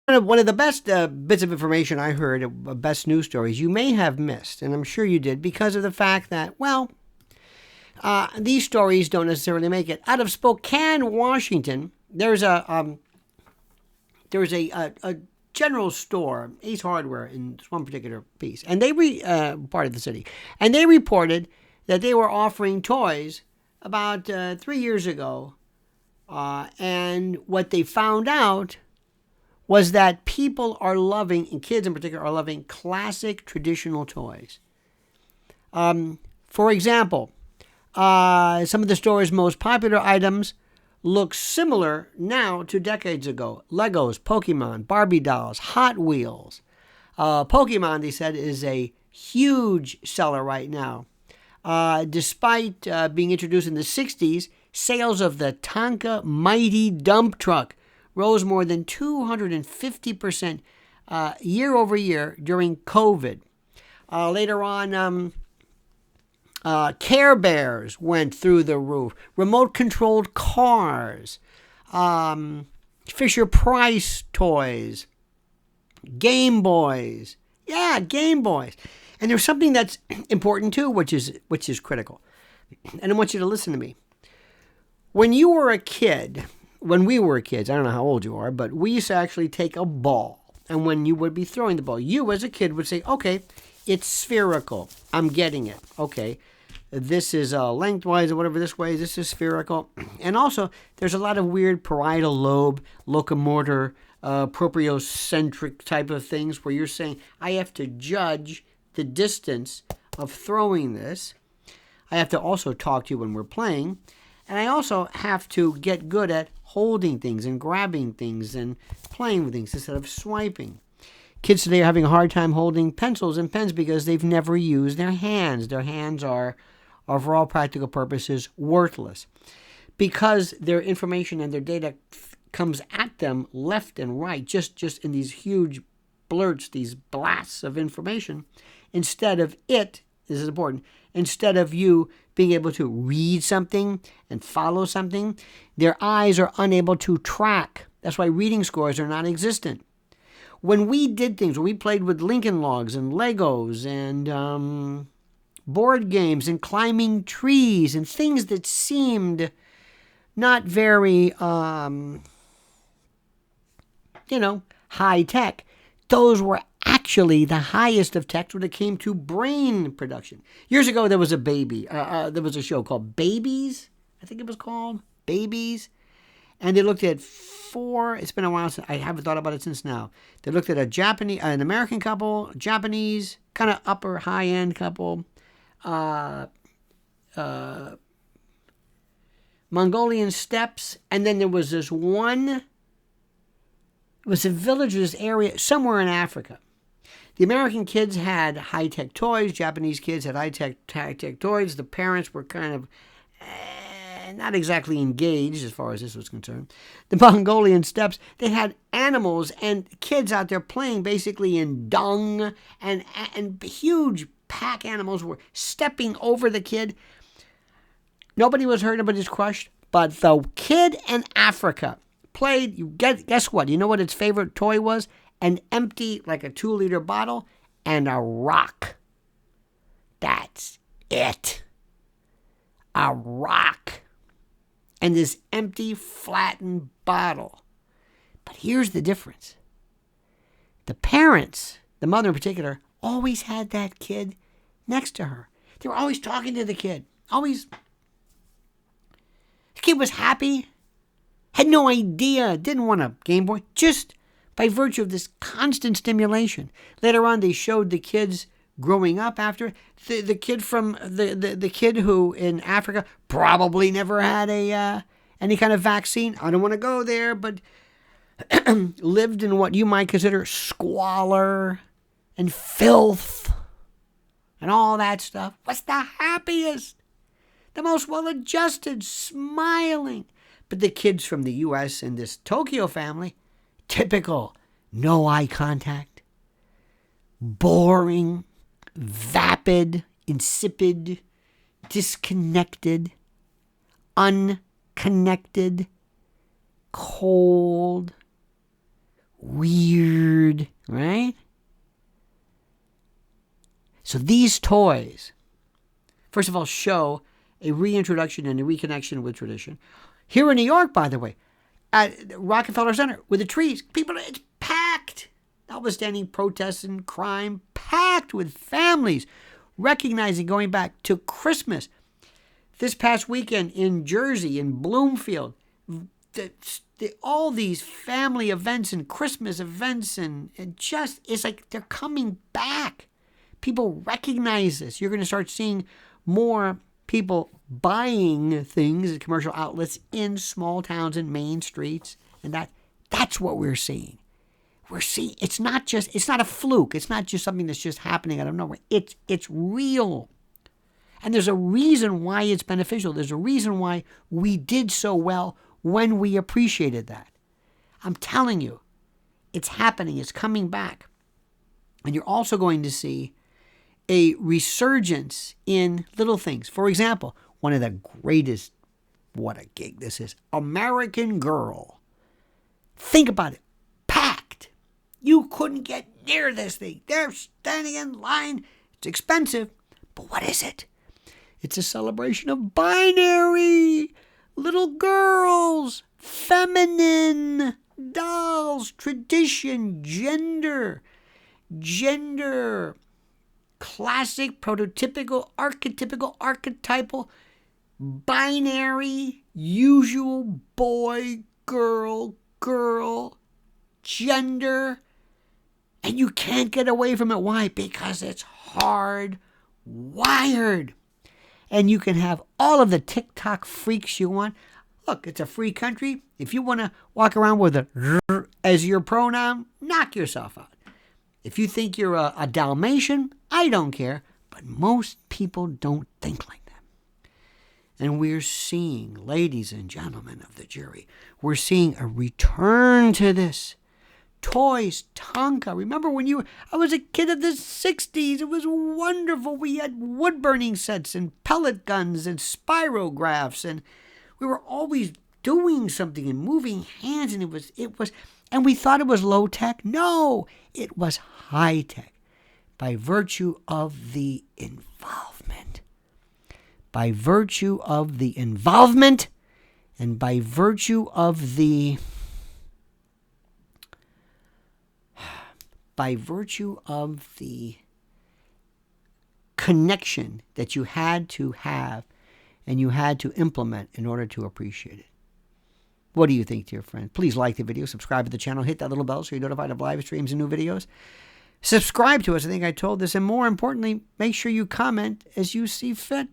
One of the best bits of information I heard, best news stories, you may have missed, and I'm sure you did, because of the fact that, well, these stories don't necessarily make it. Out of Spokane, Washington, there's a general store, Ace Hardware, in one particular piece, and part of the city, and they reported that they were offering toys about 3 years ago, and what they found out was that people are loving, and kids in particular, are loving classic traditional toys. For example, some of the store's most popular items look similar now to decades ago. Legos, Pokemon, Barbie dolls, Hot Wheels. Pokemon, they said, is a huge seller right now. Despite being introduced in the 60s, sales of the Tonka Mighty Dump truck rose more than 250% year over year during COVID. Later on, Care Bears went through the roof. Remote-controlled cars. Fisher-Price toys. Game Boys. Yeah, Game Boys. And there's something that's important too, which is critical. And I want you to listen to me. When we were kids, I don't know how old you are, but we used to actually take a ball. And when you would be throwing the ball, you as a kid would say, okay, it's spherical. I'm getting it. Okay, this is lengthwise or whatever this way. This is spherical. And also, there's a lot of weird parietal lobe, locomotor, propriocentric type of things where you're saying, I have to judge the distance of throwing this. I have to also talk to you when we're playing. And I also have to get good at holding things and grabbing things and playing with things instead of swiping. Kids today are having a hard time holding pencils and pens because they've never used their hands. Their hands are for all practical purposes, worthless. Because their information and their data comes at them left and right, just in these huge blurts, these blasts of information, instead of this is important, instead of you being able to read something and follow something, their eyes are unable to track. That's why reading scores are non-existent. When we did things, when we played with Lincoln Logs and Legos and board games and climbing trees and things that seemed not very, high tech, those were actually the highest of tech when it came to brain production. Years ago, there was there was a show called Babies, I think it was called Babies, and they looked at it's been a while since, I haven't thought about it since now. They looked at an American couple, Japanese, kind of upper high-end couple, Mongolian steppes, and then there was this one, it was a village, this area, somewhere in Africa. The American kids had high-tech toys. Japanese kids had high-tech toys. The parents were kind of not exactly engaged as far as this was concerned. The Mongolian steppes, they had animals and kids out there playing basically in dung, and huge pack animals were stepping over the kid. Nobody was hurt, nobody was crushed. But the kid in Africa played, guess what? You know what its favorite toy was? An empty, like a 2-liter bottle, and a rock. That's it. A rock. And this empty, flattened bottle. But here's the difference. The parents, the mother in particular, always had that kid next to her. They were always talking to the kid. Always. The kid was happy. Had no idea. Didn't want a Game Boy. Just by virtue of this constant stimulation. Later on, they showed the kids growing up after. The kid from the kid who in Africa probably never had any kind of vaccine. I don't want to go there, but lived in what you might consider squalor and filth and all that stuff. Was the happiest, the most well-adjusted, smiling. But the kids from the U.S. in this Tokyo family, typical, no eye contact, boring, vapid, insipid, disconnected, unconnected, cold, Weird, right? So these toys, first of all, show a reintroduction and a reconnection with tradition. Here in New York, by the way, at Rockefeller Center with the trees, people, it's packed. Notwithstanding protests and crime, packed with families recognizing going back to Christmas. This past weekend in Jersey, in Bloomfield, all these family events and Christmas events and just, it's like they're coming back. People recognize this. You're going to start seeing more people buying things at commercial outlets in small towns and main streets. And that's what we're seeing. We're seeing, it's not a fluke. It's not just something that's just happening out of nowhere. It's real. And there's a reason why it's beneficial. There's a reason why we did so well when we appreciated that. I'm telling you, it's happening. It's coming back. And you're also going to see a resurgence in little things. For example, one of the greatest, what a gig this is, American Girl. Think about it. Packed. You couldn't get near this thing. They're standing in line. It's expensive. But what is it? It's a celebration of binary, little girls, feminine, dolls, tradition, gender, classic, prototypical, archetypical, archetypal, binary, usual, boy, girl, gender. And you can't get away from it. Why? Because it's hardwired. And you can have all of the TikTok freaks you want. Look, it's a free country. If you want to walk around with a as your pronoun, knock yourself out. If you think you're a Dalmatian, I don't care. But most people don't think like that. And we're seeing, ladies and gentlemen of the jury, we're seeing a return to this. Toys, Tonka. Remember when I was a kid of the 60s. It was wonderful. We had wood burning sets and pellet guns and spirographs, and we were always doing something and moving hands, and it was, and we thought it was low tech. No, it was high tech by virtue of the involvement. By virtue of the involvement and by virtue of the connection that you had to have and you had to implement in order to appreciate it. What do you think, dear friend? Please like the video, subscribe to the channel, hit that little bell so you're notified of live streams and new videos. Subscribe to us, I think I told this, and more importantly, make sure you comment as you see fit.